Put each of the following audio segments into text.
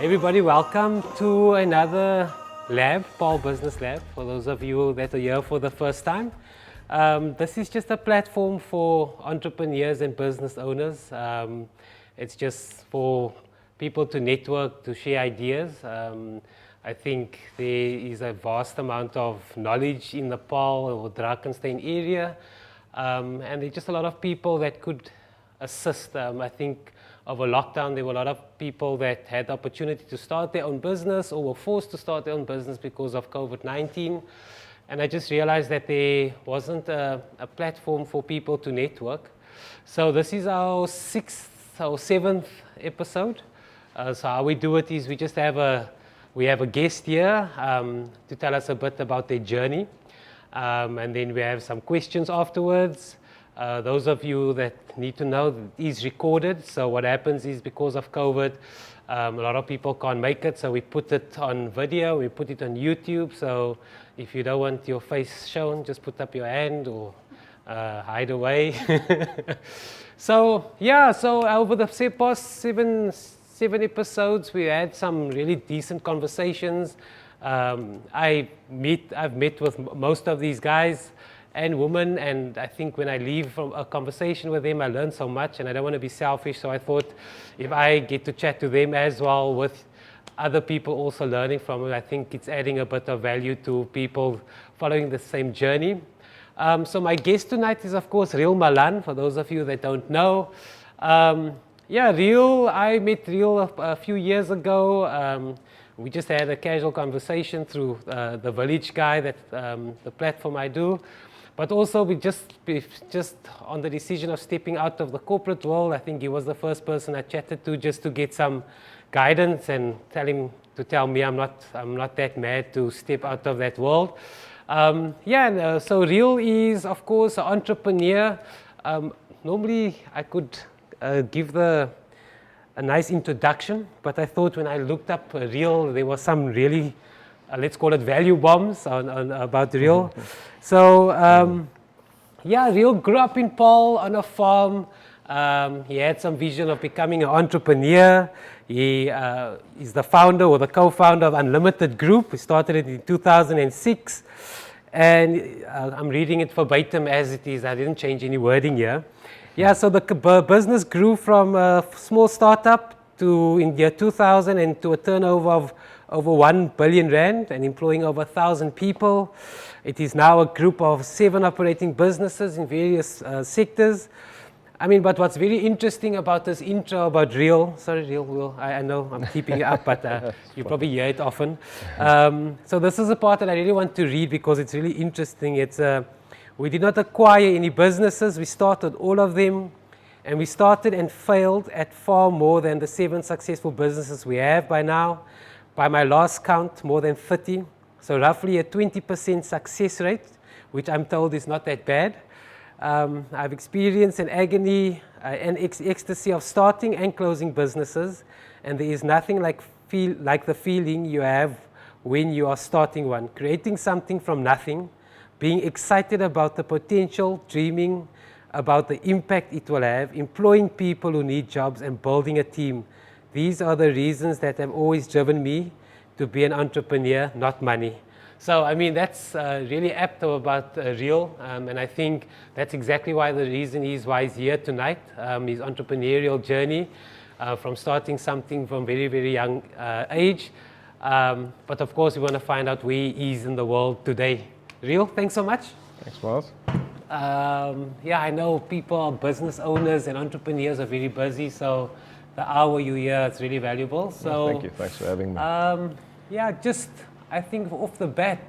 Everybody, welcome to another lab, Paarl Business Lab, for those of you that are here for the first time. This is just a platform for entrepreneurs and business owners. It's just for people to network, to share ideas. I think there is a vast amount of knowledge in the Paarl or Drakenstein area, and there's just a lot of people that could assist. I think over lockdown, there were a lot of people that had the opportunity to start their own business or were forced to start their own business because of COVID-19. And I just realized that there wasn't a platform for people to network. So this is our seventh episode. So how we do it is we have a guest here to tell us a bit about their journey. And then we have some questions afterwards. Those of you that need to know, it is recorded. So what happens is because of COVID, a lot of people can't make it. So we put it on video, we put it on YouTube. So if you don't want your face shown, just put up your hand or hide away. So over the past seven episodes, we had some really decent conversations. I've met with most of these guys and women, and I think when I leave from a conversation with them, I learn so much, and I don't want to be selfish, so I thought if I get to chat to them as well with other people also learning from it, I think it's adding a bit of value to people following the same journey. So my guest tonight is, of course, Riël Malan, for those of you that don't know. I met Riël a few years ago. We just had a casual conversation through the Village guy, the platform I do. But also we just on the decision of stepping out of the corporate world. I think he was the first person I chatted to just to get some guidance and tell me I'm not that mad to step out of that world. So Riël is, of course, an entrepreneur. Normally I could give a nice introduction, but I thought when I looked up Riël, there was some really, let's call it value bombs about Riël. So, Riël grew up in Paarl on a farm. He had some vision of becoming an entrepreneur. He is the founder or the co-founder of Unlimited Group. He started it in 2006. And I'm reading it verbatim as it is. I didn't change any wording here. So the business grew from a small startup in the year 2000 and to a turnover of over 1 billion rand and employing over 1,000 people. It is now a group of 7 operating businesses in various sectors. But what's very interesting about this intro about Riël, sorry Riël, I know I'm keeping you up, but you probably hear it often. So this is a part that I really want to read because it's really interesting. We did not acquire any businesses. We started all of them, and we started and failed at far more than the 7 successful businesses we have by now. By my last count, more than 30. So roughly a 20% success rate, which I'm told is not that bad. I've experienced an agony and ecstasy of starting and closing businesses, and there is nothing like the feeling you have when you are starting one, creating something from nothing, being excited about the potential, dreaming about the impact it will have, employing people who need jobs, and building a team. These are the reasons that have always driven me to be an entrepreneur, not money. So, that's really apt about Riël, and I think that's exactly why he's here tonight, his entrepreneurial journey, from starting something from very, very young age. But of course, we want to find out where he is in the world today. Riël, thanks so much. Thanks, Miles. I know people, business owners and entrepreneurs are very busy, so the hour you're here, it's really valuable. So, thank you. Thanks for having me. I think off the bat,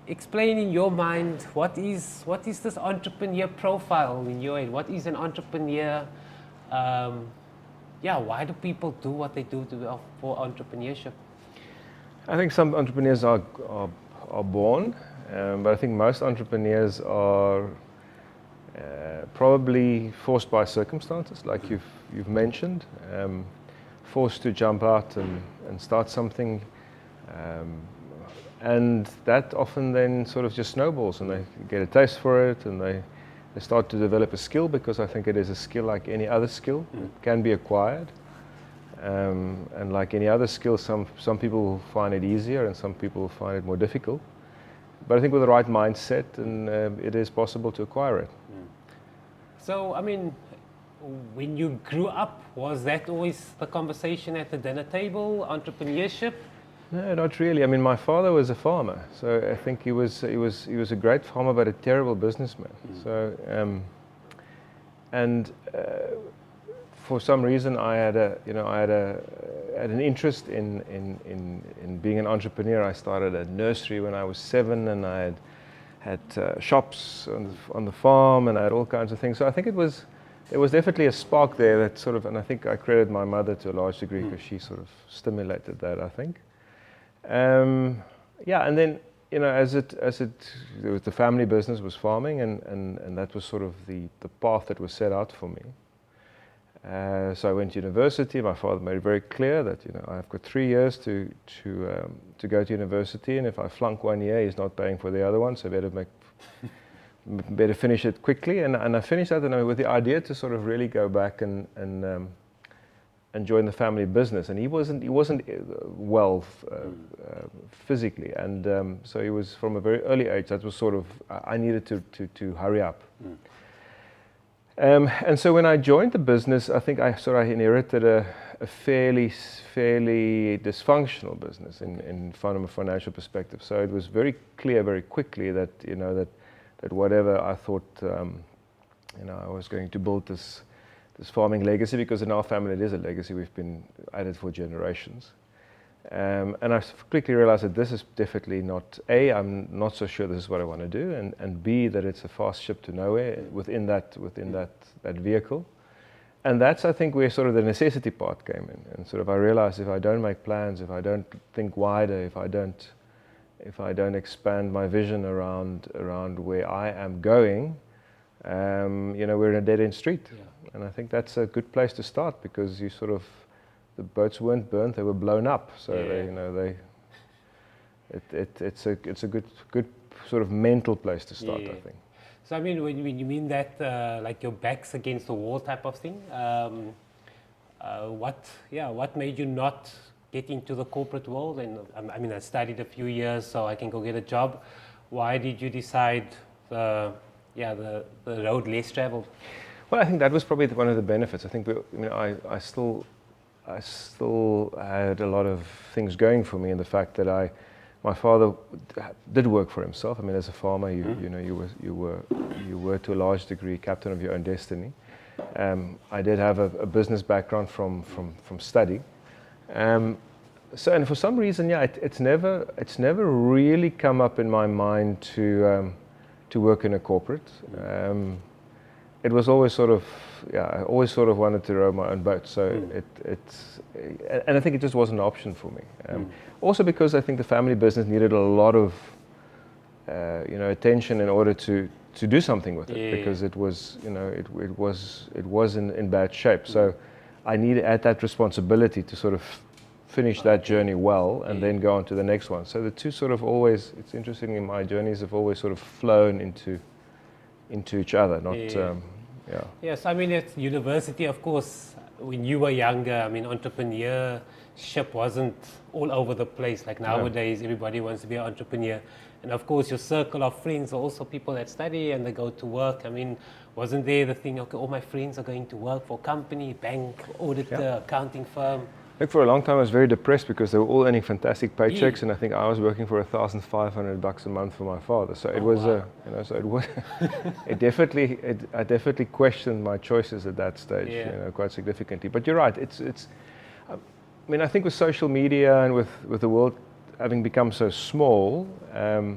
explain in your mind what is this entrepreneur profile in your head? What is an entrepreneur? Why do people do what they do for entrepreneurship? I think some entrepreneurs are born, but I think most entrepreneurs are probably forced by circumstances, like you've mentioned, forced to jump out and start something, and that often then sort of just snowballs, and they get a taste for it, and they start to develop a skill, because I think it is a skill like any other skill. It can be acquired, And like any other skill, some people will find it easier and some people will find it more difficult. But I think with the right mindset, and it is possible to acquire it. So, I mean, when you grew up, was that always the conversation at the dinner table, entrepreneurship? No, not really. I mean, my father was a farmer, so I think he was a great farmer, but a terrible businessman. So, and for some reason, I had an interest in being an entrepreneur. I started a nursery when I was 7, and I had shops on the farm, and I had all kinds of things. So I think there was definitely a spark there that sort of, and I think I credit my mother to a large degree because she sort of stimulated that, I think. Yeah, and then the family business was farming, and that was sort of the path that was set out for me. So I went to university. My father made it very clear that I've got 3 years to go to university, and if I flunk 1 year, he's not paying for the other one. So better finish it quickly. And I finished that, and with the idea to sort of really go back and join the family business. And he wasn't well physically, and so he was from a very early age. That was sort of I needed to hurry up. And so when I joined the business, I think I inherited a fairly dysfunctional business from a financial perspective. So it was very clear very quickly that that whatever I thought I was going to build this farming legacy, because in our family it is a legacy. We've been at it for generations. And I quickly realized that this is definitely not, A, I'm not so sure this is what I want to do, and B, that it's a fast ship to nowhere within that vehicle. And that's, I think, where sort of the necessity part came in. And sort of I realized if I don't make plans, if I don't think wider, if I don't expand my vision around where I am going, we're in a dead-end street. Yeah. And I think that's a good place to start, because the boats weren't burnt; they were blown up. So it's a good sort of mental place to start, I think. So I mean, when you mean that, like your back's against the wall type of thing, what made you not get into the corporate world? And I mean, I studied a few years, so I can go get a job. Why did you decide the road less traveled? Well, I think that was probably one of the benefits. I think I still had a lot of things going for me in the fact that my father did work for himself. I mean, as a farmer, you were to a large degree captain of your own destiny. I did have a business background from study. And for some reason, it's never really come up in my mind to work in a corporate. It was always I always sort of wanted to row my own boat. So and I think it just wasn't an option for me. Also because I think the family business needed a lot of attention in order to do something with it, because it was it was in bad shape. So I had that responsibility to sort of finish that journey well and then go on to the next one. So the two sort of always, it's interesting, in my journeys have always sort of flown into each other, not Yes, I mean, at university, of course, when you were younger, I mean, entrepreneurship wasn't all over the place. Like nowadays, everybody wants to be an entrepreneur. And of course, your circle of friends are also people that study and they go to work. I mean, wasn't there the thing, okay, all my friends are going to work for company, bank, auditor, accounting firm? I think for a long time I was very depressed because they were all earning fantastic paychecks, and I think I was working for $1,500 a month for my father. So it was I definitely questioned my choices at that stage, quite significantly. But you're right. I mean, I think with social media and with the world having become so small, I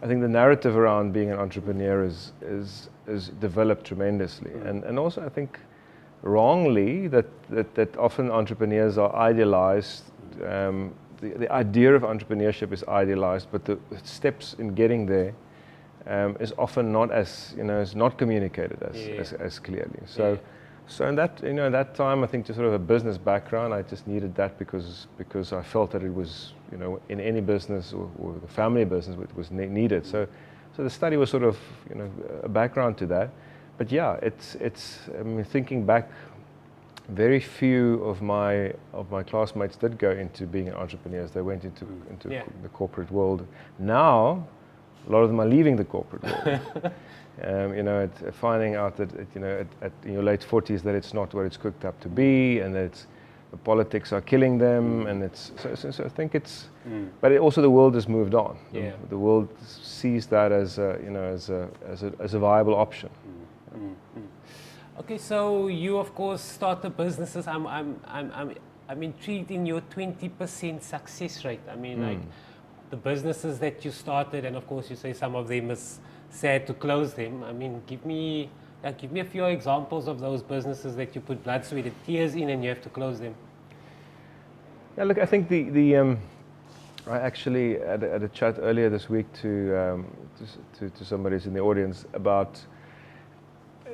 think the narrative around being an entrepreneur is developed tremendously, and also I think wrongly that often entrepreneurs are idealized. The idea of entrepreneurship is idealized, but the steps in getting there is often not is not communicated as clearly. So in that time, I think just sort of a business background, I just needed that because I felt that it was in any business or the family business it was needed. So the study was sort of a background to that. But it's I mean, thinking back very few of my classmates did go into being entrepreneurs. They went into Yeah. the corporate world. Now, a lot of them are leaving the corporate world. You know, finding out that you know at in your late 40s that it's not what it's cooked up to be, and that the politics are killing them, and it's so I think it's. But also the world has moved on. Yeah. The world sees that as as a viable option. Okay, so you of course started businesses. I'm intrigued in your 20% success rate. I mean, like the businesses that you started, and of course you say some of them is sad to close them. I mean, give me a few examples of those businesses that you put blood, sweat, and tears in, and you have to close them. Yeah, look, I think I actually had a chat earlier this week to somebody who's in the audience about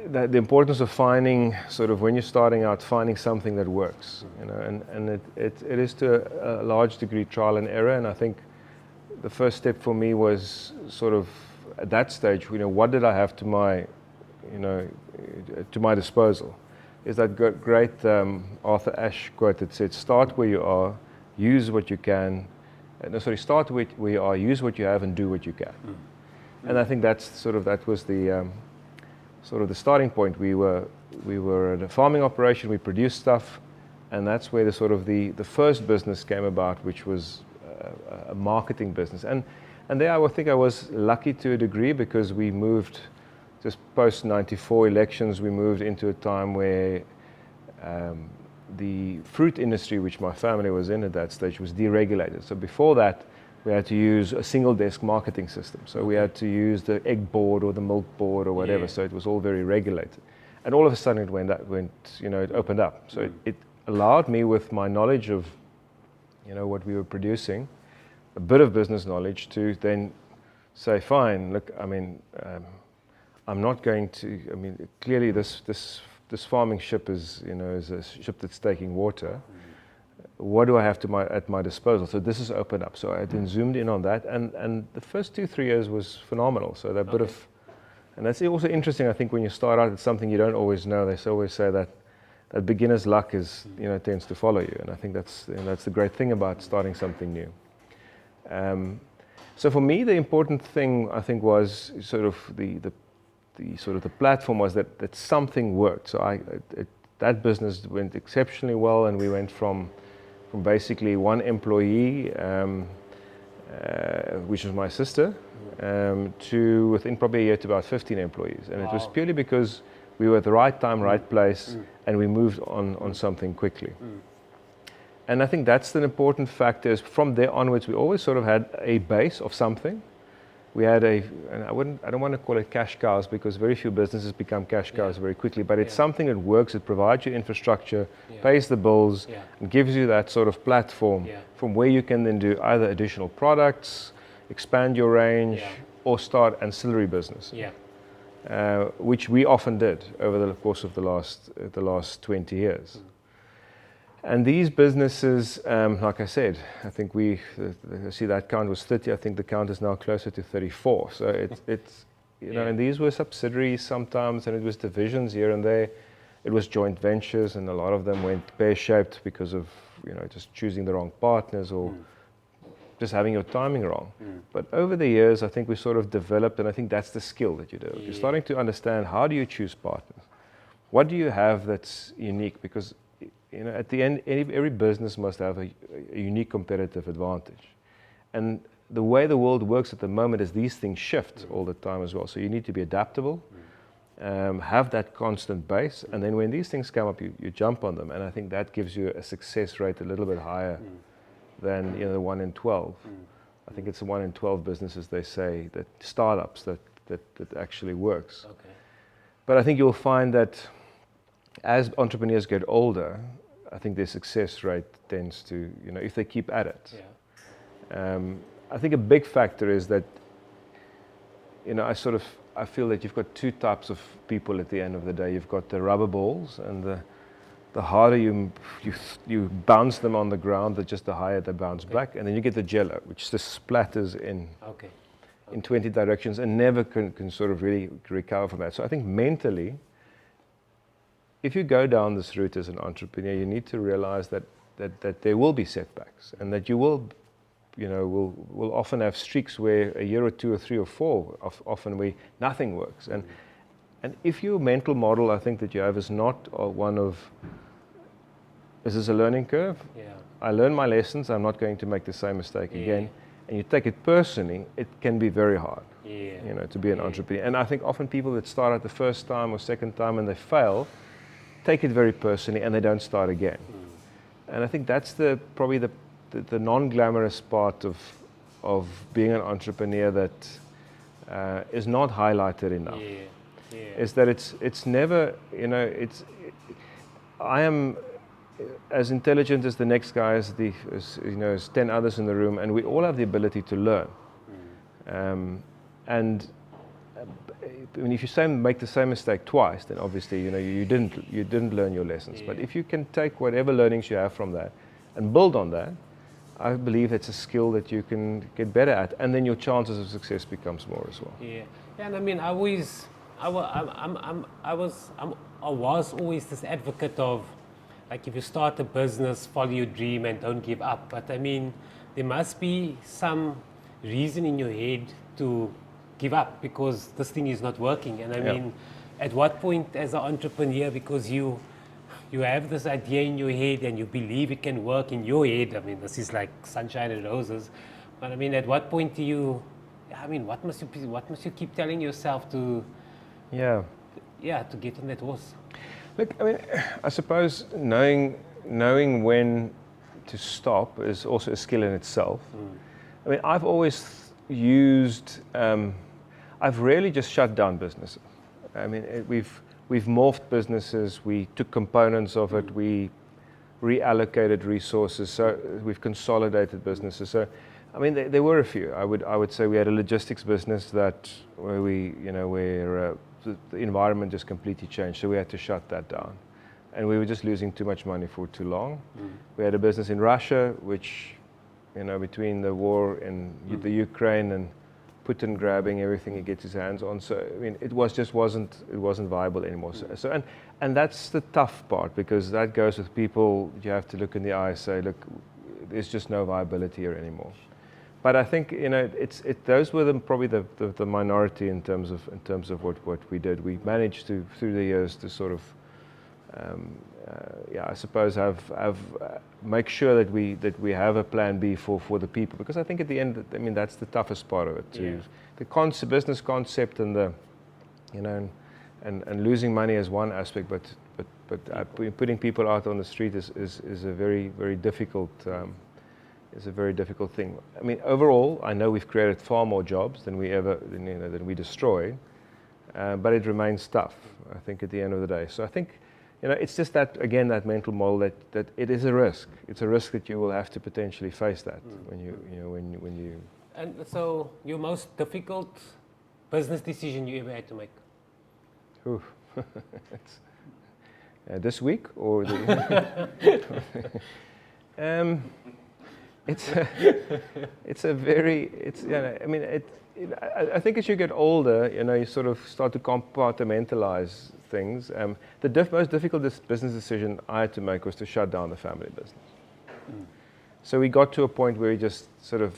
the importance of finding, sort of when you're starting out, finding something that works, you know, and it is to a large degree trial and error. And I think the first step for me was sort of at that stage, you know, what did I have to my, you know, to my disposal? Is that great Arthur Ashe quote that said, "Start where you are, use what you can." Start where you are, use what you have, and do what you can. And I think that was the sort of the starting point. We were at a farming operation. We produced stuff, and that's where the first business came about, which was a marketing business. And there I think I was lucky to a degree, because we moved just post '94 elections. We moved into a time where the fruit industry, which my family was in at that stage, was deregulated. So before that, we had to use a single desk marketing system. So we had to use the egg board or the milk board or whatever. Yeah. So it was all very regulated. And all of a sudden it opened up. So it allowed me, with my knowledge of, you know, what we were producing, a bit of business knowledge, to then say, fine, look, I mean, I'm not going to, I mean, clearly this farming ship is a ship that's taking water. What do I have at my disposal? So this is opened up. So I then zoomed in on that, and the first 2-3 years was phenomenal. So that bit of, and that's also interesting. I think when you start out, it's something you don't always know. They always say that beginner's luck is, you know, tends to follow you, and I think that's the great thing about starting something new. So for me, the important thing, I think, was sort of the platform was that something worked. So that business went exceptionally well, and we went from basically one employee, which was my sister, to within probably a year to about 15 employees. And It was purely because we were at the right time, right place, and we moved on something quickly. And I think that's an important factor. Is from there onwards, we always sort of had a base of something. We had and I don't want to call it cash cows, because very few businesses become cash cows very quickly, but it's something that works. It provides you infrastructure, pays the bills, and gives you that sort of platform from where you can then do either additional products, expand your range, or start ancillary business, which we often did over the course of the last 20 years. And these businesses, like I said, I think I see that count was 30. I think the count is now closer to 34. So it's you know, and these were subsidiaries sometimes, and it was divisions here and there. It was joint ventures, and a lot of them went pear-shaped because of, you know, just choosing the wrong partners or just having your timing wrong. But over the years, I think we sort of developed, and I think that's the skill that you do. You're starting to understand, how do you choose partners? What do you have that's unique? Because, you know, at the end, every business must have a unique competitive advantage. And the way the world works at the moment is these things shift all the time as well. So you need to be adaptable, have that constant base, and then when these things come up, you jump on them. And I think that gives you a success rate a little bit higher than, you know, the 1 in 12. I think it's the 1 in 12 businesses, they say, that startups that actually works. Okay. But I think you'll find that as entrepreneurs get older, I think their success rate tends to, you know, if they keep at it. I think a big factor is that, you know, I feel that you've got two types of people at the end of the day. You've got the rubber balls, and the harder you bounce them on the ground, the higher they bounce back. And then you get the jello, which just splatters in 20 directions and never can sort of really recover from that. So I think mentally, if you go down this route as an entrepreneur, you need to realize that there will be setbacks, and that you will, will often have streaks where a year or two or three or four, often where nothing works. And if your mental model, I think that you have, is not one of, is this a learning curve? Yeah. I learned my lessons, I'm not going to make the same mistake again. And you take it personally, it can be very hard, to be an entrepreneur. And I think often people that start out the first time or second time and they fail, take it very personally and they don't start again. And I think that's probably the non-glamorous part of being an entrepreneur that is not highlighted enough. Is that it's never, I am as intelligent as the next guy, as 10 others in the room, and we all have the ability to learn. And I mean, if you make the same mistake twice, then obviously you didn't learn your lessons. But if you can take whatever learnings you have from that and build on that, I believe it's a skill that you can get better at, and then your chances of success becomes more as well. And I mean, I was always this advocate of, like, if you start a business, follow your dream and don't give up. But I mean, there must be some reason in your head to give up because this thing is not working. And I mean, at what point as an entrepreneur, because you have this idea in your head and you believe it can work in your head, I mean, this is like sunshine and roses. But I mean, at what point what must you keep telling yourself to get on that horse? Look, I mean, I suppose knowing when to stop is also a skill in itself. I mean, I've always used, I've rarely just shut down businesses. I mean, we've morphed businesses, we took components of it, we reallocated resources, so we've consolidated businesses. So, I mean, there were a few. I would say we had a logistics business where the environment just completely changed, so we had to shut that down. And we were just losing too much money for too long. We had a business in Russia, which, between the war in the Ukraine and Putin grabbing everything he gets his hands on, so I mean, it wasn't viable anymore. So and that's the tough part, because that goes with people. You have to look in the eye and say, look, there's just no viability here anymore. But I think those were probably the minority in terms of what we did. We managed to, through the years, to sort of I suppose make sure that we have a plan B for the people, because I think at the end, I mean, that's the toughest part of it. The business concept and and losing money is one aspect, but putting people out on the street is a very, very difficult. Is a very difficult thing. I mean, overall, I know we've created far more jobs than we destroyed, but it remains tough, I think, at the end of the day. So I think, it's just that mental model that it is a risk. It's a risk that you will have to potentially face that when you. And so, your most difficult business decision you ever had to make? This week or I think as you get older, you sort of start to compartmentalize things. The most difficult business decision I had to make was to shut down the family business. So we got to a point where we just sort of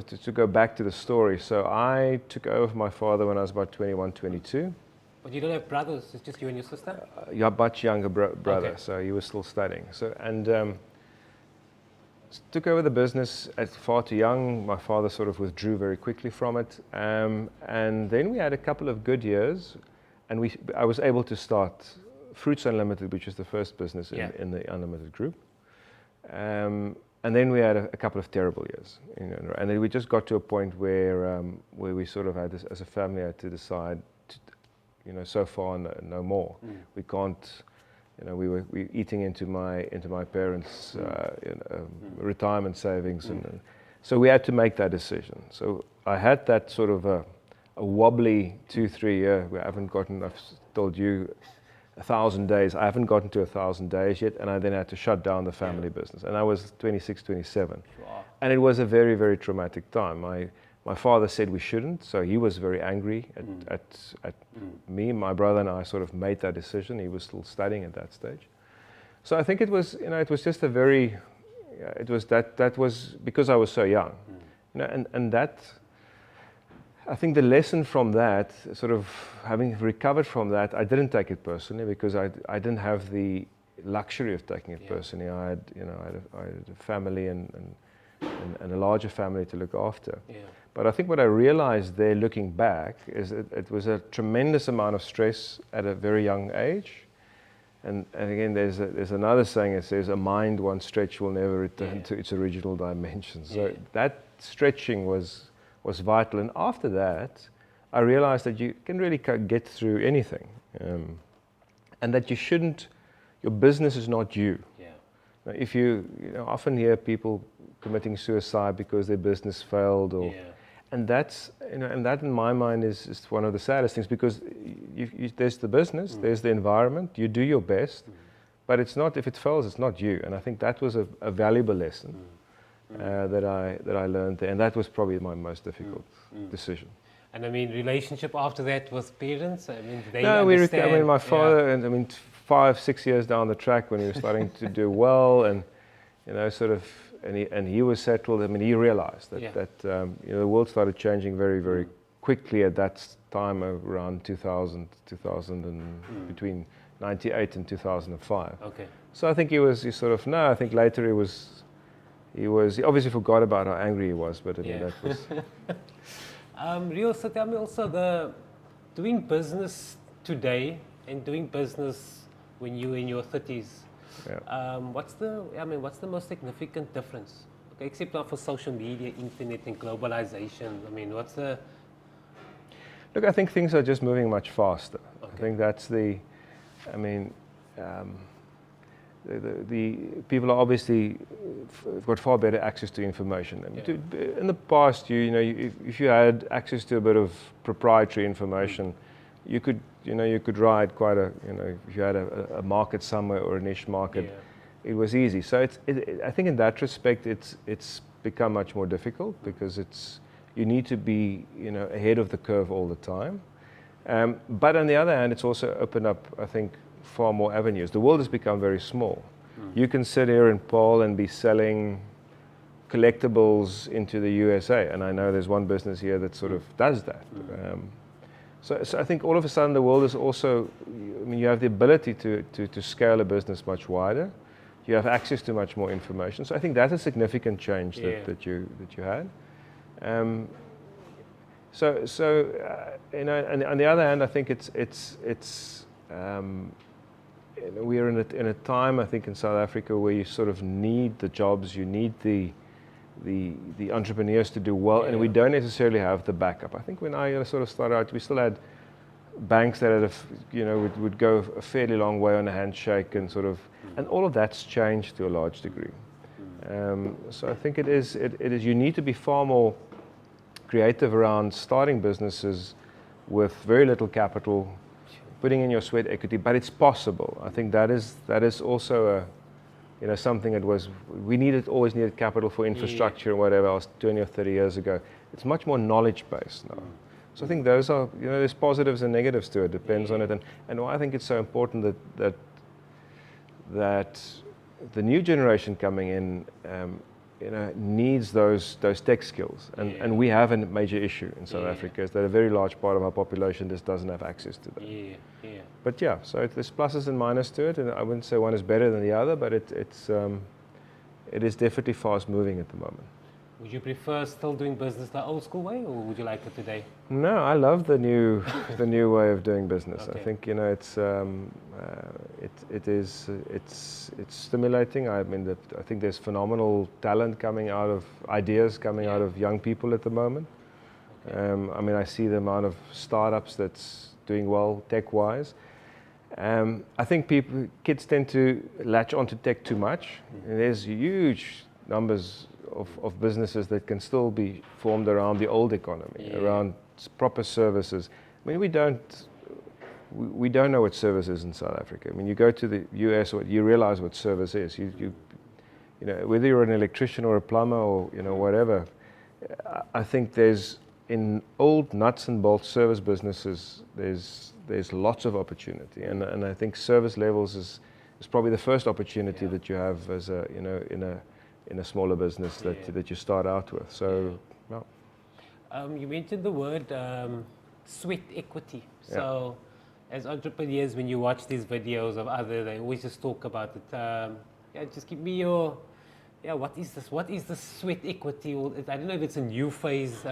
to go back to the story. So I took over my father when I was about 21, 22. But you don't have brothers, it's just you and your sister? Much younger brother, okay. So he was still studying. So took over the business at far too young. My father sort of withdrew very quickly from it, and then we had a couple of good years, and I was able to start Fruits Unlimited, which was the first business in the Unlimited group, and then we had a couple of terrible years, and then we just got to a point where we sort of had this, as a family, had to decide, so far no more. We can't. We were eating into my parents' retirement savings, and so we had to make that decision. So I had that sort of a wobbly 2-3 year. We haven't gotten. I've told you 1,000 days. I haven't gotten to 1,000 days yet, and I then had to shut down the family business. And I was 26, 27, and it was a very, very traumatic time. My father said we shouldn't, so he was very angry at me. My brother and I sort of made that decision. He was still studying at that stage. So I think it was, it was just a very, it was that was because I was so young, and that, I think the lesson from that, sort of having recovered from that, I didn't take it personally because I didn't have the luxury of taking it personally. I had, I had a family and a larger family to look after. Yeah. But I think what I realized there, looking back, is it was a tremendous amount of stress at a very young age. And again, there's another saying that says, a mind once stretched will never return to its original dimensions. So that stretching was vital. And after that, I realized that you can really get through anything. And that you shouldn't, your business is not you. Yeah. Now, if you often hear people committing suicide because their business failed, or and that's and that in my mind is one of the saddest things, because there's the business, there's the environment, you do your best, but it's not, if it fails, it's not you. And I think that was a valuable lesson that I learned there, and that was probably my most difficult decision. And I mean, relationship after that with parents. I mean, they no, understand. I mean, my father, and I mean, 5-6 years down the track when he was starting to do well, and sort of. And he was settled. I mean, he realized that the world started changing very, very quickly at that time, around 2000 and between 98 and 2005. Okay. So I think he sort of, I think later he obviously forgot about how angry he was, but I mean, that was. Riël, so tell me also, doing business today and doing business when you were in your 30s. Yeah. What's the most significant difference? Okay, except now for social media, internet, and globalization. I mean, what's the? Look, I think things are just moving much faster. Okay. I think that's the people are obviously got far better access to information. I mean, in the past, if you had access to a bit of proprietary information, you could ride quite if you had a market somewhere or a niche market, it was easy. So I think in that respect, it's become much more difficult, because you need to be ahead of the curve all the time. But on the other hand, it's also opened up, I think, far more avenues. The world has become very small. You can sit here in Paarl and be selling collectibles into the USA, and I know there's one business here that sort of does that. So I think all of a sudden the world is also, I mean, you have the ability to scale a business much wider. You have access to much more information. So I think that's a significant change that you had. And on the other hand, I think we are in a time, I think, in South Africa where you sort of need the jobs, you need the entrepreneurs to do well, and we don't necessarily have the backup. I think when I sort of started out, we still had banks that had would go a fairly long way on a handshake, and sort of, and all of that's changed to a large degree. So I think it is you need to be far more creative around starting businesses with very little capital, putting in your sweat equity, but it's possible. I think that is also something that we always needed capital for infrastructure and whatever else 20 or 30 years ago. It's much more knowledge based now. So I think those are, there's positives and negatives to it, depends on it. And why I think it's so important that the new generation coming in, needs those tech skills. And we have a major issue in South Africa, is that a very large part of our population just doesn't have access to them. But so there's pluses and minuses to it, and I wouldn't say one is better than the other, but it is definitely fast moving at the moment. Would you prefer still doing business the old school way, or would you like it today? No, I love the new way of doing business. Okay. I think it's stimulating. I mean, I think there's phenomenal talent coming out of ideas coming out of young people at the moment. Okay. I mean, I see the amount of startups that's doing well tech-wise. I think kids tend to latch onto tech too much. And there's huge numbers of businesses that can still be formed around the old economy, around proper services. I mean, we don't know what service is in South Africa. I mean, you go to the US, you realize what service is. You whether you're an electrician or a plumber or whatever, I think in old nuts and bolts service businesses, there's lots of opportunity, and I think service levels is probably the first opportunity that you have as a, in a smaller business that you start out with. So, well. You mentioned the word sweat equity. So, as entrepreneurs, when you watch these videos of others, they always just talk about it. Just give me your, what is this? What is the sweat equity? I don't know if it's a new phrase,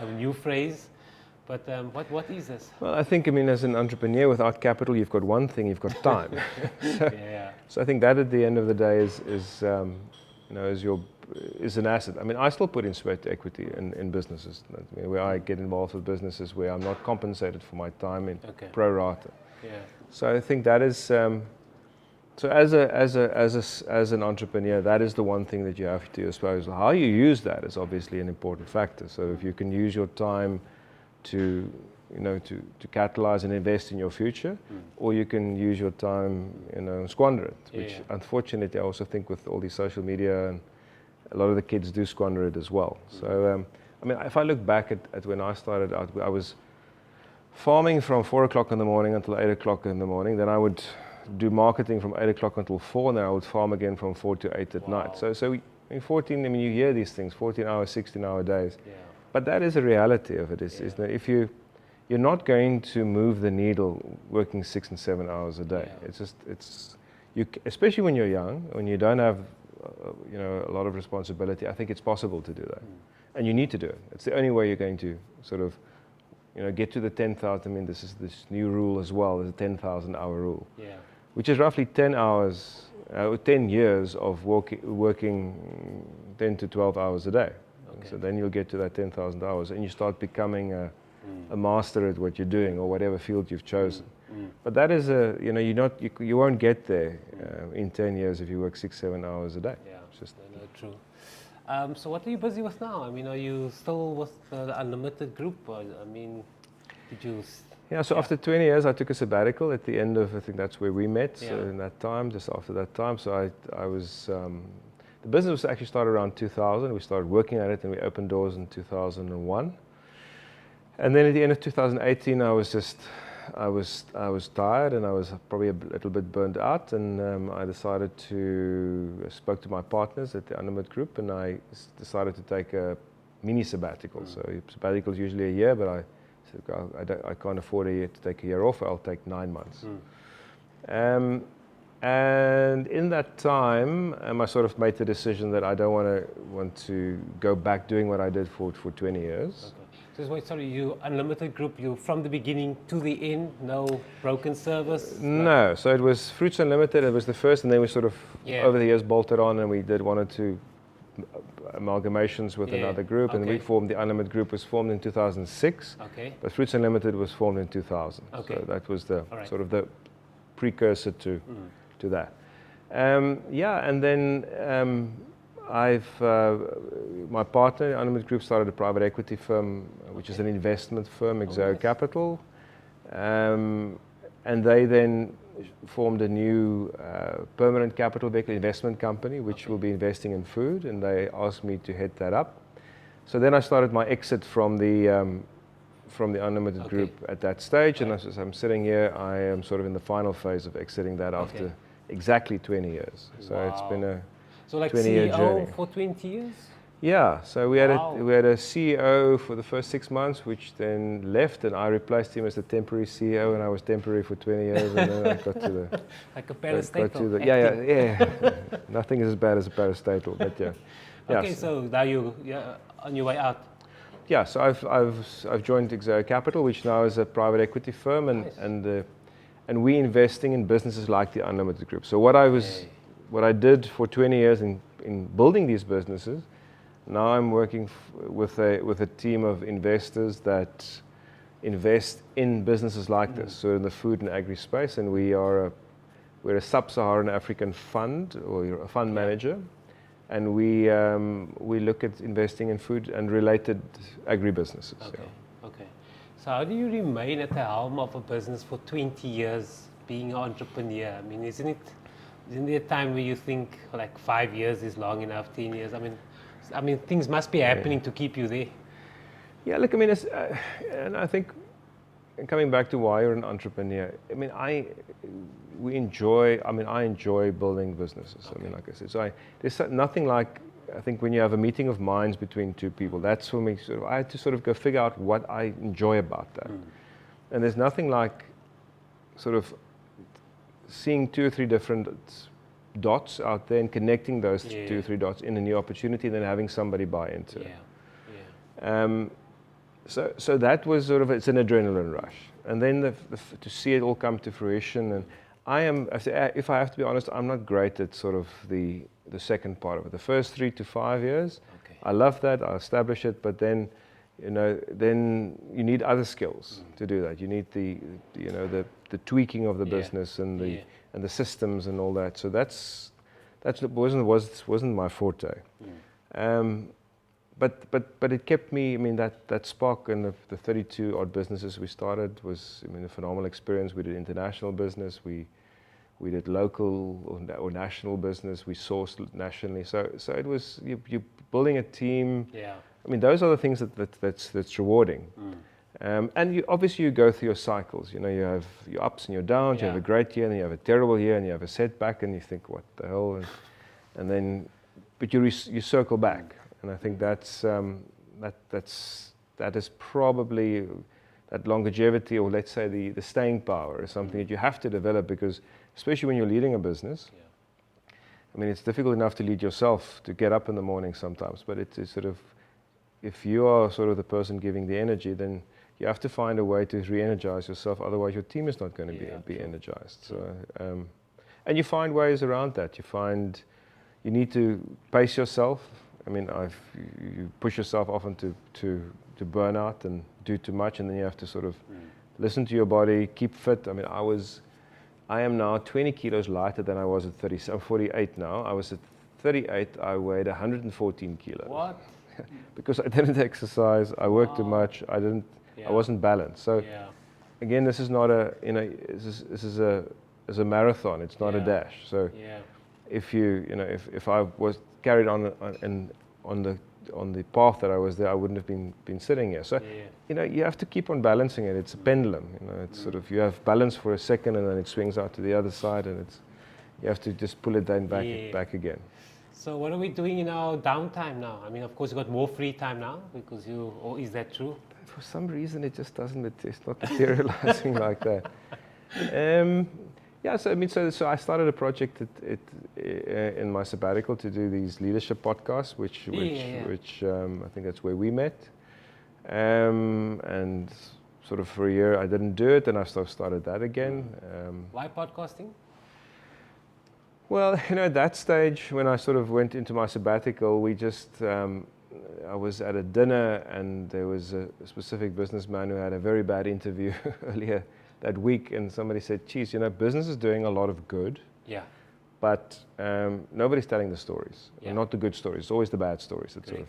but what is this? Well, I think, as an entrepreneur, without capital, you've got one thing, you've got time. So I think that at the end of the day is an asset. I still put in sweat equity in businesses. Where I get involved with businesses where I'm not compensated for my time in pro rata. So I think that is. So as an entrepreneur, that is the one thing that you have to disposal. How you use that is obviously an important factor. So if you can use your time to catalyze and invest in your future, or you can use your time, squander it. Which unfortunately, I also think with all these social media, and a lot of the kids do squander it as well. So if I look back at when I started out, I was farming from 4 o'clock in the morning until 8 o'clock in the morning. Then I would do marketing from 8 o'clock until 4, and then I would farm again from 4 to 8 at night. So in 14, you hear these things, 14-hour, 16-hour days. But that is a reality of it. Is that if you're not going to move the needle working 6 and 7 hours a day. Especially when you're young, when you don't have a lot of responsibility. I think it's possible to do that, and you need to do it. It's the only way you're going to sort of get to the 10,000. This is this new rule as well. There's a 10,000-hour rule, which is roughly 10 hours, 10 years of working 10 to 12 hours a day. So then you'll get to that 10,000 hours, and you start becoming a master at what you're doing, or whatever field you've chosen. But that is you won't get there in 10 years if you work 6-7 hours a day. It's just true. So what are you busy with now? Are you still with the Unlimited Group? Did you? So after 20 years, I took a sabbatical at the end of, I think that's where we met, in that time, just after that time. So I was, the business was actually started around 2000. We started working at it, and we opened doors in 2001. And then at the end of 2018, I was tired, and I was probably a little bit burned out, and I decided spoke to my partners at the Unlimited Group, and I decided to take a mini sabbatical. So sabbatical is usually a year, but I said, I can't afford a year to take a year off. I'll take 9 months. And in that time, I sort of made the decision that I don't want to go back doing what I did for 20 years. You Unlimited Group, you from the beginning to the end, no broken service? No, so it was Fruits Unlimited, it was the first, and then we sort of, over the years, bolted on, and we did 1 or 2 amalgamations with another group, and we formed, the Unlimited Group was formed in 2006, but Fruits Unlimited was formed in 2000. So that was the sort of the precursor to that. And then my partner, Unlimited Group, started a private equity firm, which is an investment firm, Exeo Capital. And they then formed a new permanent capital vehicle investment company, which will be investing in food, and they asked me to head that up. So then I started my exit from the Unlimited Group at that stage, and as I'm sitting here, I am sort of in the final phase of exiting that after exactly 20 years. So it's been a 20-year journey. For 20 years? Yeah, so we had a CEO for the first 6 months, which then left, and I replaced him as the temporary CEO, and I was temporary for 20 years, and then I got to the like a parastatal. Nothing is as bad as a parastatal, but Okay, so now you're on your way out. Yeah, so I've joined Exeo Capital, which now is a private equity firm, and we investing in businesses like the Unlimited Group. So what I did for 20 years in building these businesses, now I'm working with a team of investors that invest in businesses like this, so in the food and agri space, and we're a sub-Saharan African fund, or a fund manager, and we look at investing in food and related agri businesses. Okay. So how do you remain at the helm of a business for 20 years being an entrepreneur? Isn't there a time where you think like 5 years is long enough, 10 years? Things must be happening to keep you there. Yeah, look, I mean, and I think, and coming back to why you're an entrepreneur, I mean, I enjoy building businesses. Okay. I mean, like I said, there's nothing like, I think when you have a meeting of minds between two people, that's for me, I had to sort of go figure out what I enjoy about that. And there's nothing like sort of seeing 2 or 3 different dots out there and connecting those 2 or 3 dots in a new opportunity and then having somebody buy into it. So that was sort of, it's an adrenaline rush. And then to see it all come to fruition. And if I have to be honest, I'm not great at sort of the second part of it. The first 3 to 5 years, I love that, I establish it, but then, then you need other skills to do that. You need the tweaking of the business and the systems and all that. So that wasn't my forte. But it kept me. I mean, that spark and the 32 odd businesses we started was, I mean, a phenomenal experience. We did international business. We did local or national business. We sourced nationally. So it was you building a team. Yeah. I mean, those are the things that's rewarding. And obviously you go through your cycles. You have your ups and your downs. You have a great year, and then you have a terrible year, and you have a setback, and you think, what the hell? And then, but you circle back. And I think that is probably that longevity, or let's say the staying power, is something that you have to develop, because especially when you're leading a business, I mean, it's difficult enough to lead yourself, to get up in the morning sometimes, but it's sort of, if you are sort of the person giving the energy, then you have to find a way to re-energize yourself, otherwise your team is not going to be energized. So, and you find ways around that. You need to pace yourself. I mean, you push yourself often to burnout and do too much, and then you have to sort of listen to your body, keep fit. I mean, I am now 20 kilos lighter than I was at 30. I'm 48 now. I was at 38. I weighed 114 kilos. What? Because I didn't exercise. I worked too much. I wasn't balanced. So again, this is not this is a marathon. It's not a dash. So if if I was carried on the path that I was there, I wouldn't have been sitting here. So you have to keep on balancing it. It's a pendulum. It's sort of, you have balance for a second, and then it swings out to the other side, and you have to just pull it down back again. So what are we doing in our downtime now? I mean, of course, you got more free time now because or is that true? For some reason, it just doesn't. It's not materializing like that. Yeah, so I mean, so I started a project in my sabbatical to do these leadership podcasts, which I think that's where we met, and sort of for a year I didn't do it, and I started that again. Why podcasting? Well, at that stage when I sort of went into my sabbatical, we just I was at a dinner, and there was a specific businessman who had a very bad interview earlier that week, and somebody said, geez, business is doing a lot of good, but nobody's telling the stories, not the good stories. It's always the bad stories that sort of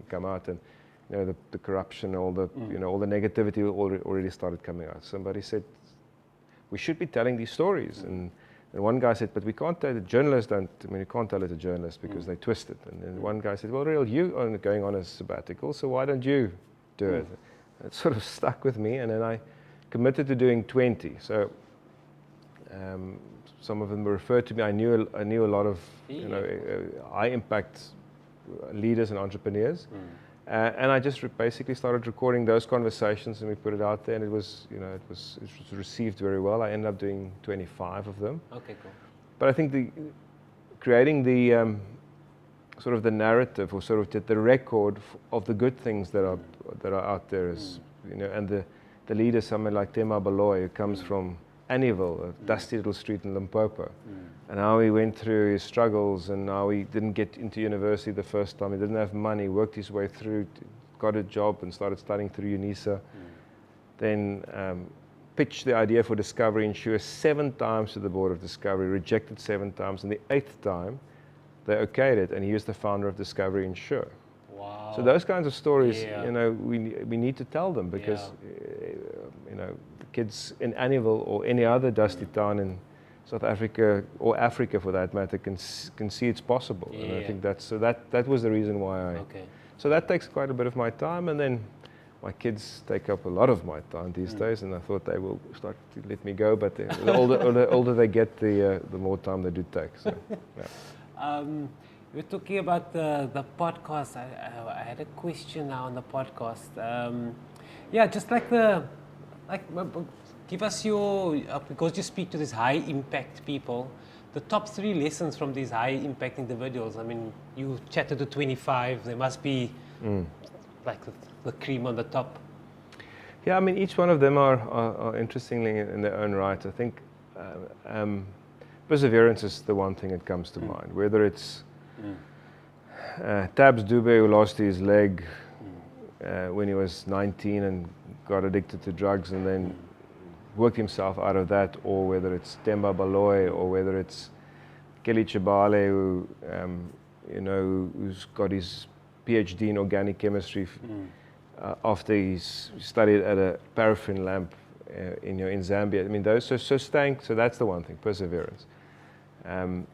come out, and the corruption, all the all the negativity already started coming out. Somebody said, we should be telling these stories, and one guy said, but we can't tell it. Journalists don't. I mean, you can't tell it to journalists because they twist it. And then one guy said, well, Riël, you are going on a sabbatical, so why don't you do it? It sort of stuck with me, and then I committed to doing 20. So some of them were referred to me. I knew a lot of high impact leaders and entrepreneurs, and I just basically started recording those conversations, and we put it out there, and it was received very well. I ended up doing 25 of them. Okay, cool. But I think creating the sort of the narrative, or sort of the record of the good things that are out there is and the leader, someone like Tema Baloy, who comes from Annieville, a dusty little street in Limpopo, and how he went through his struggles, and how he didn't get into university the first time. He didn't have money, worked his way through, got a job, and started studying through UNISA. Then pitched the idea for Discovery Insure 7 times to the board of Discovery, rejected 7 times, and the 8th time they okayed it, and he was the founder of Discovery Insure. Wow. So those kinds of stories, we need to tell them, because the kids in Annieville or any other dusty town in South Africa, or Africa for that matter, can see it's possible. And I think that was the reason why So that takes quite a bit of my time, and then my kids take up a lot of my time these days, and I thought they will start to let me go, but the older they get, the more time they do take. So, yeah. We're talking about the podcast. I had a question now on the podcast. Just give us your, because you speak to these high impact people, the top 3 lessons from these high impact individuals. I mean, you chatted to 25, there must be like the cream on the top. Yeah, I mean, each one of them are interestingly in their own right. I think perseverance is the one thing that comes to mind, whether it's Tabs Dube, who lost his leg when he was 19 and got addicted to drugs and then worked himself out of that, or whether it's Temba Baloy, or whether it's Kelly Chibale, who who's got his PhD in organic chemistry after he's studied at a paraffin lamp in Zambia. I mean, so that's the one thing, perseverance. And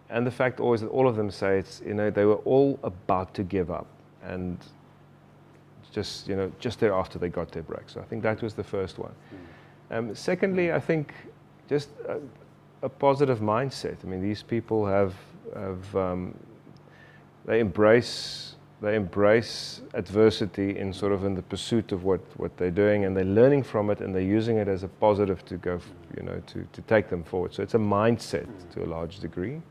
the fact always that all of them say they were all about to give up, and just thereafter they got their break. So I think that was the first one. Secondly, I think just a positive mindset. I mean, these people they embrace adversity in the pursuit of what they're doing, and they're learning from it, and they're using it as a positive to go, to take them forward. So it's a mindset to a large degree.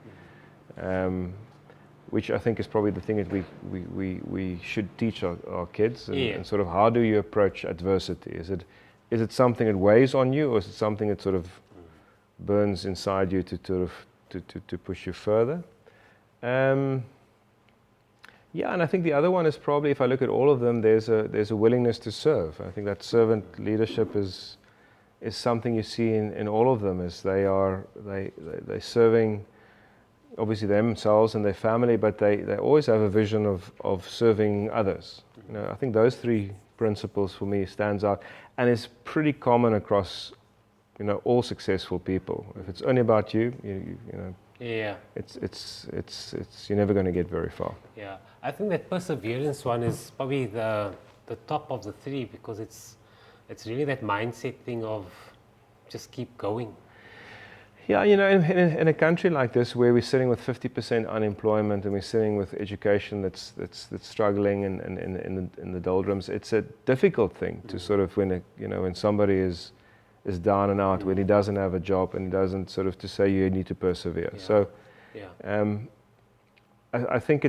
Which I think is probably the thing that we should teach our kids, and how do you approach adversity? Is it something that weighs on you, or is it something that burns inside you to push you further? And I think the other one is probably, if I look at all of them, there's a willingness to serve. I think that servant leadership is something you see in all of them, as they're serving obviously themselves and their family, but they always have a vision of serving others. I think those 3 principles for me stands out, and it's pretty common across all successful people. If it's only about you, it's you're never going to get very far. Yeah, I think that perseverance one is probably the top of the 3, because it's really that mindset thing of just keep going. Yeah, in a country like this, where we're sitting with 50% unemployment, and we're sitting with education that's struggling in the doldrums, it's a difficult thing to when somebody is down and out, when he doesn't have a job, and he doesn't to say you need to persevere. Yeah. So, I think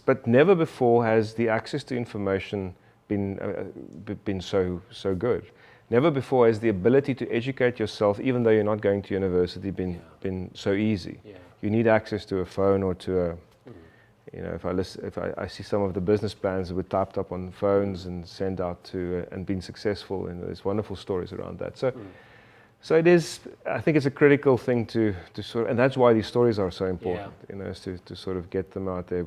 but never before has the access to information been so good. Never before has the ability to educate yourself, even though you're not going to university, been so easy. Yeah. You need access to a phone or to a, if I see some of the business plans that were typed up on phones and sent out to and been successful, and there's wonderful stories around that. So it is. I think it's a critical thing to and that's why these stories are so important. Is to get them out there.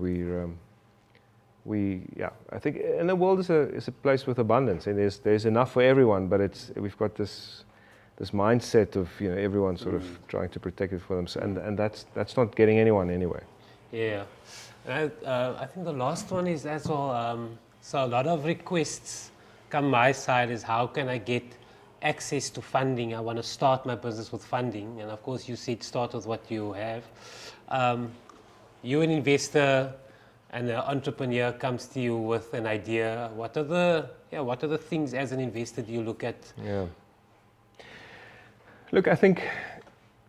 I think, and the world is a place with abundance, and there's enough for everyone. But we've got this mindset of everyone trying to protect it for themselves, and that's not getting anyone anywhere. Yeah, and I think the last one is as well. So a lot of requests come my side is, how can I get access to funding? I want to start my business with funding, and of course you said start with what you have. You're an investor. And an entrepreneur comes to you with an idea. What are the things as an investor do you look at? Yeah. Look, I think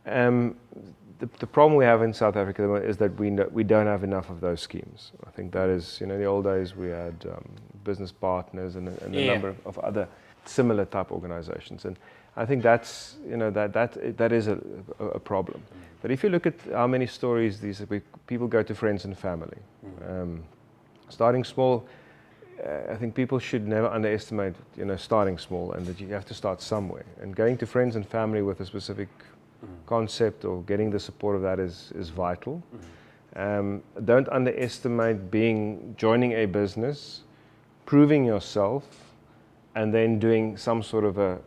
the problem we have in South Africa is that we don't have enough of those schemes. I think that is, in the old days we had business partners and a number of other similar type organizations, and I think that's that is a problem. But if you look at how many stories people go to friends and family, starting small. I think people should never underestimate, starting small, and that you have to start somewhere. And going to friends and family with a specific concept or getting the support of that is vital. Don't underestimate joining a business, proving yourself, and then doing some sort of a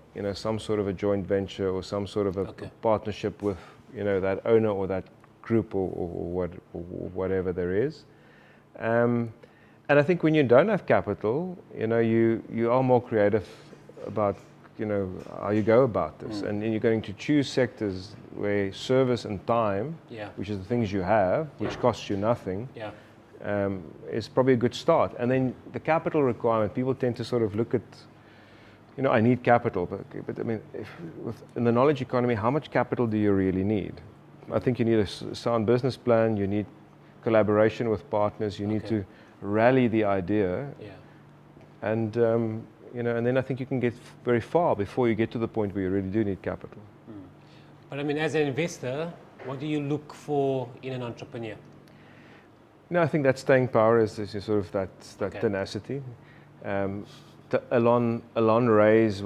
joint venture or some sort of a partnership with that owner or that group or whatever there is. And I think when you don't have capital, you are more creative about, how you go about this. And you're going to choose sectors where service and time, which is the things you have, which costs you nothing, is probably a good start. And then the capital requirement, people tend to sort of look at, I need capital, but I mean, in the knowledge economy, how much capital do you really need? I think you need a sound business plan, you need collaboration with partners, you need to rally the idea, and and then I think you can get very far before you get to the point where you really do need capital. But I mean, as an investor, what do you look for in an entrepreneur? I think that staying power is sort of that tenacity. Alon Reyes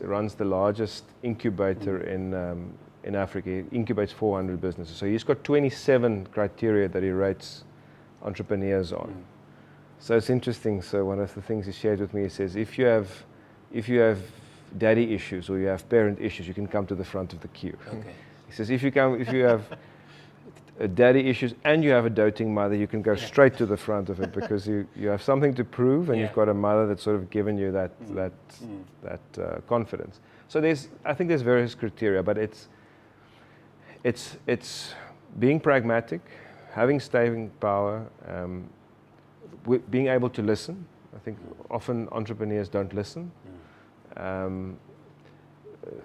runs the largest incubator in Africa. He incubates 400 businesses. So he's got 27 criteria that he rates entrepreneurs on. So it's interesting. So one of the things he shared with me, he says, if you have daddy issues or you have parent issues, you can come to the front of the queue. He says, if you have daddy issues and you have a doting mother, you can go straight to the front of it because you have something to prove and you've got a mother that's sort of given you that confidence. So I think there's various criteria, but it's being pragmatic, having staying power, being able to listen. I think often entrepreneurs don't listen.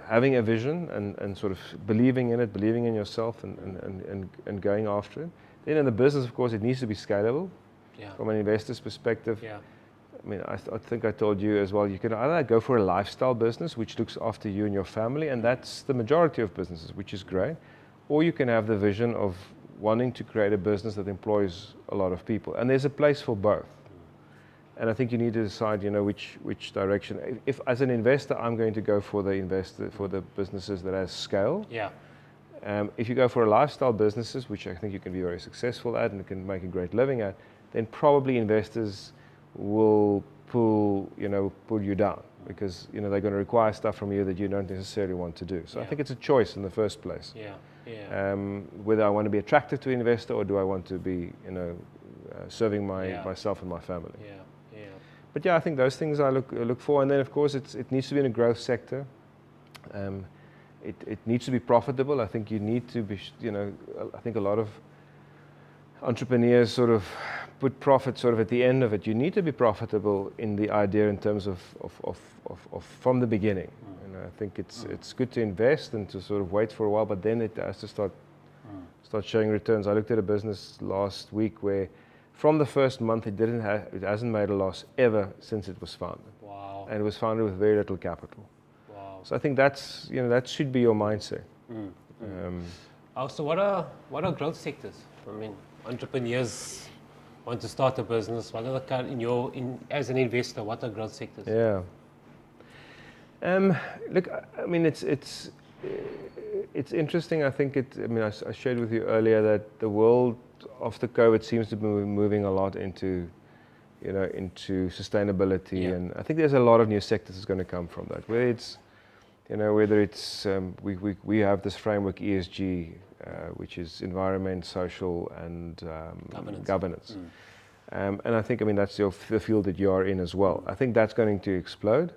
Having a vision and sort of believing in it, believing in yourself and going after it. Then in the business, of course, it needs to be scalable from an investor's perspective. I mean, I think I told you as well, you can either go for a lifestyle business, which looks after you and your family, and that's the majority of businesses, which is great. Or you can have the vision of wanting to create a business that employs a lot of people. And there's a place for both. And I think you need to decide, which direction. If as an investor, I'm going to go for the businesses that has scale. If you go for a lifestyle businesses, which I think you can be very successful at and can make a great living at, then probably investors will pull you down because they're going to require stuff from you that you don't necessarily want to do. So I think it's a choice in the first place. Whether I want to be attractive to an investor or do I want to be serving myself and my family. But I think those things I look for, and then of course it needs to be in a growth sector. It needs to be profitable. I think you need to be, I think a lot of entrepreneurs sort of put profit sort of at the end of it. You need to be profitable in the idea in terms of from the beginning. I think it's good to invest and to sort of wait for a while, but then it has to start showing returns. I looked at a business last week where from the first month it hasn't made a loss ever since it was founded. Wow. And it was founded with very little capital. Wow. So I think that's that should be your mindset. So what are growth sectors? I mean, entrepreneurs want to start a business. What are as an investor, what are growth sectors? Look, I mean, it's interesting. I think I shared with you earlier that the world after COVID seems to be moving a lot into sustainability, and I think there's a lot of new sectors that's going to come from that. Whether it's we have this framework ESG, which is environment, social, and governance. And I think that's the field that you are in as well. I think that's going to explode.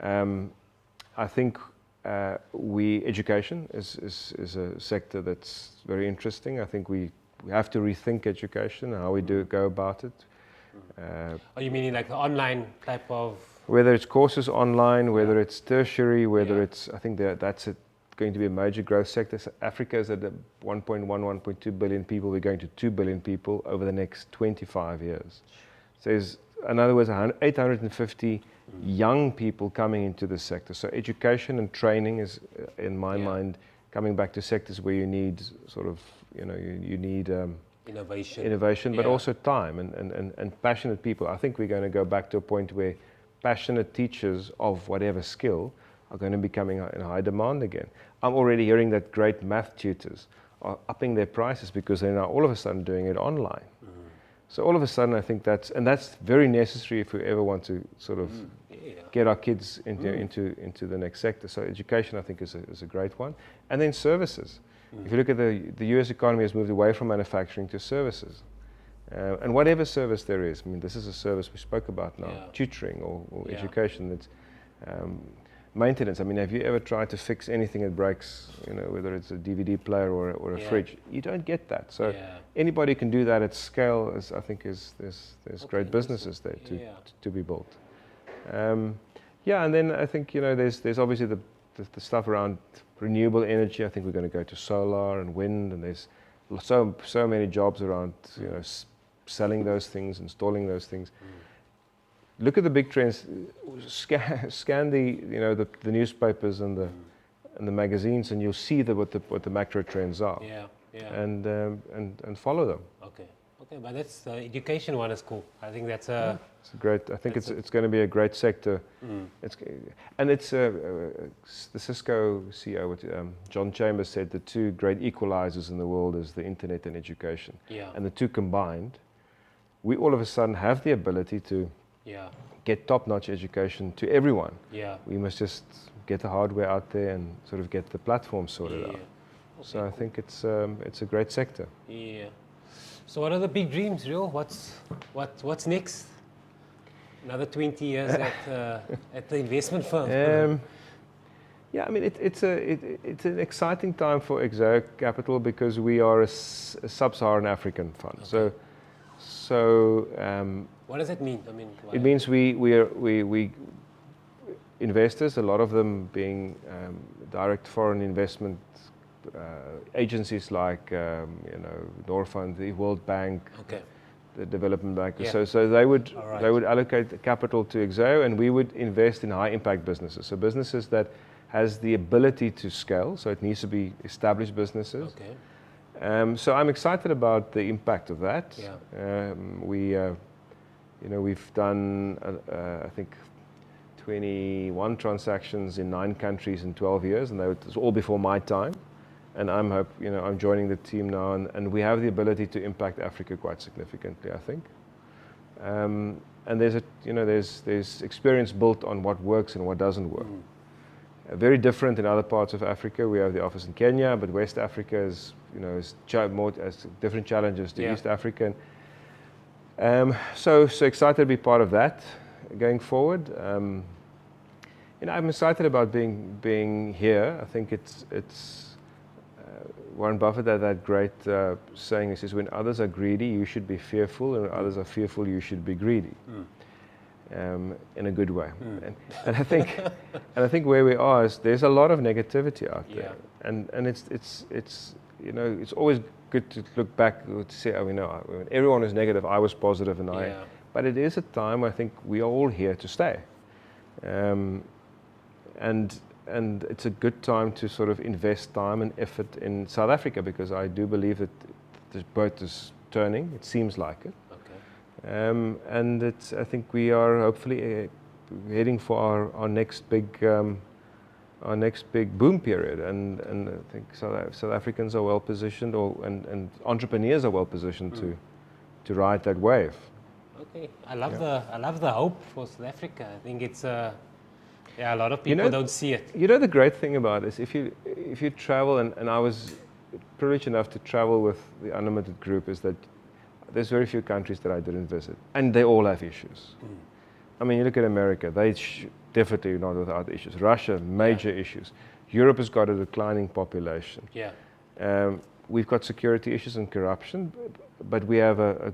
I think education is a sector that's very interesting. I think we have to rethink education and how we go about it. Are you meaning like the online type of? Whether it's courses online, whether it's tertiary, whether it's, I think that's going to be a major growth sector. So Africa is at 1.2 billion people. We're going to 2 billion people over the next 25 years. So there's, in other words, 850 young people coming into this sector. So education and training is, in my mind, coming back to sectors where you need sort of, you need innovation, but also time and passionate people. I think we're going to go back to a point where passionate teachers of whatever skill are going to be coming in high demand again. I'm already hearing that great math tutors are upping their prices because they're now all of a sudden doing it online. So all of a sudden, I think that's very necessary if we ever want to sort of get our kids into the next sector. So education, I think, is a great one. And then services. If you look at the US economy has moved away from manufacturing to services. And whatever service there is, I mean, this is a service we spoke about now, Yeah. tutoring or Yeah. education. That's maintenance. I mean, have you ever tried to fix anything that breaks? You know, whether it's a DVD player or a Yeah. fridge, you don't get that. So Yeah. anybody can do that at scale. I think there's Okay, great businesses there yeah. to be built. Yeah, and then I think there's obviously the stuff around renewable energy. I think we're going to go to solar and wind, and there's so many jobs around selling those things, installing those things. Look at the big trends. Scan the newspapers and the magazines, and you'll see what the macro trends are. Yeah. Yeah. And follow them. Okay. Okay, but that's the education one is cool. I think that's a. It's a great. I think it's going to be a great sector. It's the Cisco CEO, John Chambers, said the two great equalizers in the world is the internet and education. Yeah. And the two combined, we all of a sudden have the ability to get top-notch education to everyone. Yeah. We must just get the hardware out there and sort of get the platform sorted out. Okay, So I think it's a great sector. Yeah. So what are the big dreams, Riël? What's next? Another 20 years at the investment firm. Yeah, I mean it's an exciting time for Exeo Capital because we are a sub-Saharan African fund. Okay. So What does that mean? I mean, it means we investors, a lot of them being direct foreign investment agencies like Norfund, the World Bank, Okay. the Development Bank. Yeah. So they would All right. they would allocate the capital to Exeo, and we would invest in high impact businesses. So businesses that has the ability to scale. So it needs to be established businesses. Okay. So I'm excited about the impact of that. Yeah. We've done I think 21 transactions in 9 countries in 12 years, and that was all before my time. And I'm joining the team now, and we have the ability to impact Africa quite significantly, I think. And there's experience built on what works and what doesn't work. Very different in other parts of Africa. We have the office in Kenya, but West Africa is has different challenges to East Africa. So excited to be part of that going forward. I'm excited about being here. I think it's Warren Buffett had that great saying. He says, "When others are greedy, you should be fearful, and when others are fearful, you should be greedy." In a good way. And I think where we are is there's a lot of negativity out there, and it's always good to look back to say, when everyone is negative, I was positive, but it is a time I think we are all here to stay, and it's a good time to sort of invest time and effort in South Africa, because I do believe that the boat is turning. It seems like it. And I think we are hopefully heading for our next big boom period, and I think South Africans are well positioned, and entrepreneurs are well positioned to ride that wave. Okay, I love the hope for South Africa. I think it's a lot of people don't see it. The great thing about this, if you travel, and I was privileged enough to travel with the Unlimited Group, is that there's very few countries that I didn't visit, and they all have issues. I mean, you look at America, they definitely not without issues. Russia, major issues. Europe has got a declining population. We've got security issues and corruption, but we have a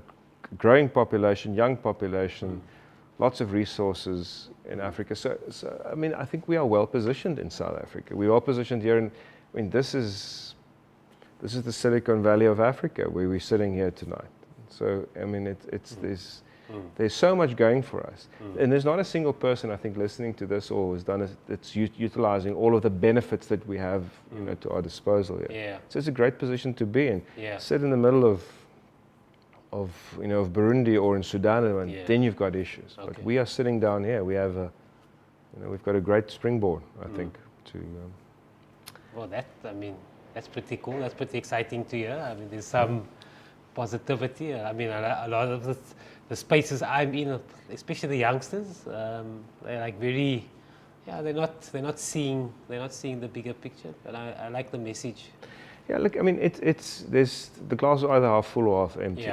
growing population, young population, lots of resources in Africa. So I mean, I think we are well positioned in South Africa. We're well positioned here, and I mean, this is the Silicon Valley of Africa, where we're sitting here tonight. So I mean, there's so much going for us, and there's not a single person, I think, listening to this or has done it that's utilizing all of the benefits that we have, to our disposal here. So it's a great position to be in. Sit in the middle of Burundi or in Sudan, and then you've got issues. But we are sitting down here. We have we've got a great springboard, I think, to. Well, that's pretty cool. That's pretty exciting to hear. I mean, there's some positivity. I mean, a lot of the spaces I'm in, especially the youngsters, they're like very, they're not seeing the bigger picture. But I like the message. Yeah, look, I mean, there's the glass is either half full or half empty.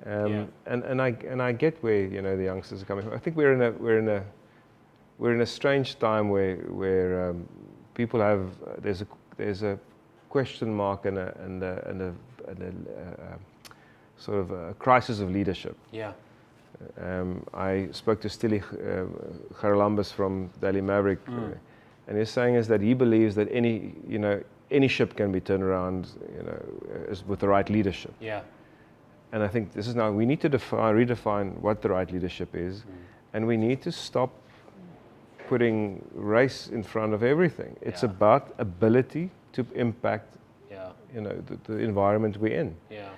And I get where the youngsters are coming from. I think we're in a strange time where people have there's a question mark and a sort of a crisis of leadership. Yeah. I spoke to Stili Charalambous from Daily Maverick, and his saying is that he believes that any ship can be turned around, with the right leadership. Yeah. And I think this is now we need to redefine what the right leadership is, and we need to stop putting race in front of everything. It's about ability to impact, the environment we're in. Yeah.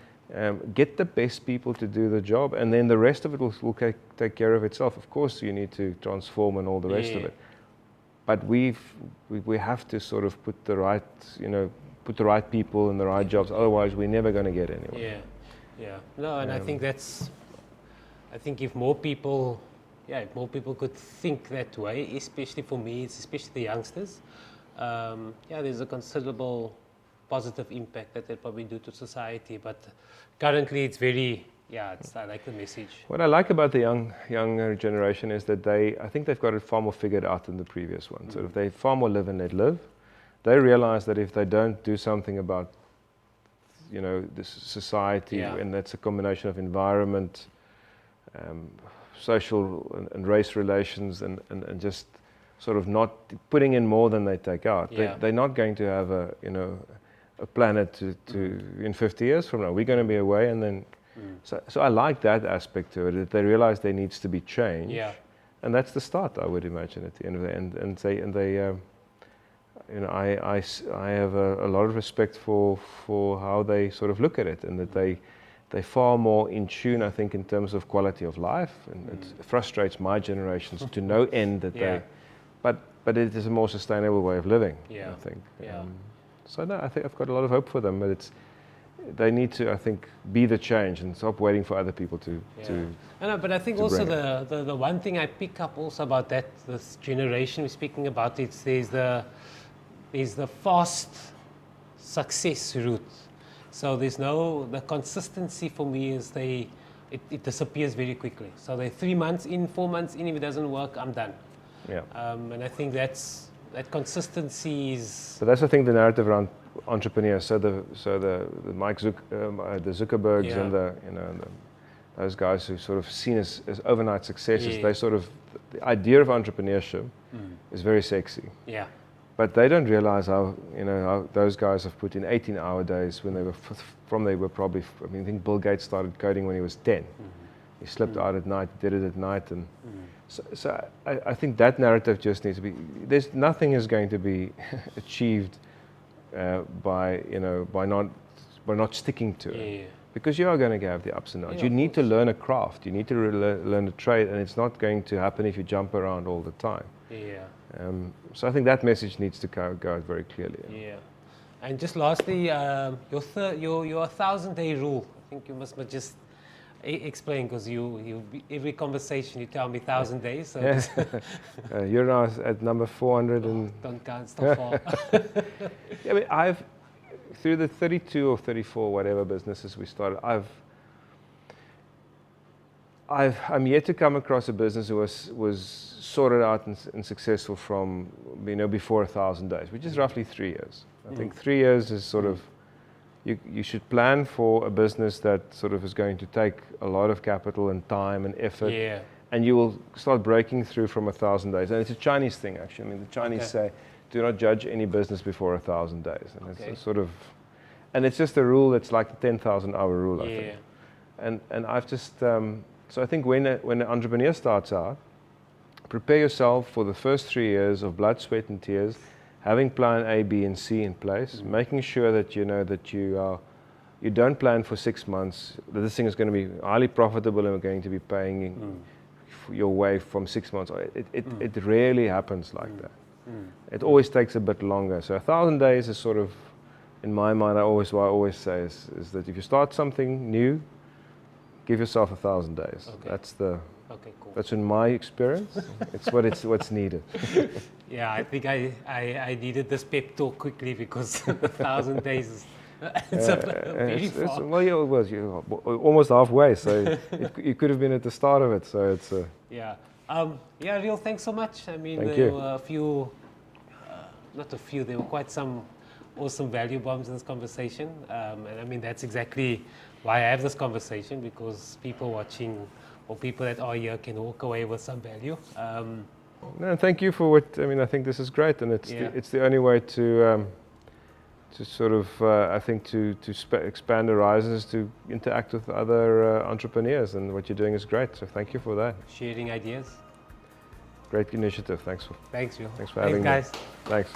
Get the best people to do the job, and then the rest of it will take care of itself. Of course, you need to transform and all the rest of it, but we have to sort of put the right people in the right jobs. Otherwise, we're never going to get anywhere. Yeah, yeah. No, and I think if more people could think that way, especially for me, especially the youngsters, there's a considerable positive impact that they'll probably do to society. But currently it's very, I like the message. What I like about the younger generation is that I think they've got it far more figured out than the previous one. So if they far more live and let live, they realize that if they don't do something about, this society, and that's a combination of environment, social and race relations, and just sort of not putting in more than they take out. They're not going to have a planet to in 50 years from now. We're going to be away, and then so I like that aspect to it. That they realize there needs to be change, and that's the start, I would imagine, at the end of the day. And they I have a lot of respect for how they sort of look at it, and that they're far more in tune, I think, in terms of quality of life, and it frustrates my generations to no end that they, but it is a more sustainable way of living, I think. So no, I think I've got a lot of hope for them, but they need to, I think, be the change and stop waiting for other people to. No, but I think also the one thing I pick up also about this generation we're speaking about, there's the fast success route. So the consistency for me is it disappears very quickly. So they're 3 months in, 4 months in, if it doesn't work, I'm done. Yeah. And I think that consistency is. So that's, I think, the narrative around entrepreneurs. So the Zuckerbergs and those guys who sort of seen as overnight successes. They sort of, the idea of entrepreneurship is very sexy. Yeah. But they don't realize how those guys have put in 18-hour days when they were probably. I mean, I think Bill Gates started coding when he was 10. He slept out at night, did it at night, and so I think that narrative just needs to be. Nothing is going to be achieved by not sticking to it, because you are going to have the ups and downs. You need to learn a craft. You need to learn a trade, and it's not going to happen if you jump around all the time. So I think that message needs to go out very clearly. And just lastly, your 1,000-day rule. I think you must just explain, because every conversation you tell me 1,000 days. So yes. You're now at number 400 and don't count, stop far. I mean, I've through the 32 or 34 whatever businesses we started, I'm yet to come across a business who was sorted out and successful from before 1,000 days, which is roughly 3 years. I think 3 years is sort of you should plan for a business that sort of is going to take a lot of capital and time and effort, and you will start breaking through from 1,000 days. And it's a Chinese thing, actually. I mean, the Chinese say, do not judge any business before 1,000 days, and it's a sort of, and it's just a rule that's like the 10,000-hour rule, I think. And I've just so I think when an entrepreneur starts out, prepare yourself for the first 3 years of blood, sweat, and tears, having plan A, B, and C in place, making sure that you know that you don't plan for 6 months, that this thing is going to be highly profitable and we're going to be paying your way from 6 months. It rarely happens like that. It always takes a bit longer. So 1,000 days is sort of, in my mind, what I always say is that if you start something new, give yourself 1,000 days. That's cool. That's in my experience. It's what's needed. I think I needed this pep talk quickly, because 1,000 days It's very far. well, yeah, it was almost halfway, so it could have been at the start of it. So it's Yeah. Yeah, Riël, thanks so much. I mean, Thank there you. were a few, not a few, there were quite some awesome value bombs in this conversation. And I mean, that's exactly why I have this conversation, because people watching or people that are here can walk away with some value. no, thank you for what. I mean, I think this is great, and it's Yeah. it's the only way to sort of I think to expand horizons, to interact with other entrepreneurs, and what you're doing is great. So thank you for that. Sharing ideas. Great initiative. Thanks for Thanks, Riël. having me. guys. Thanks.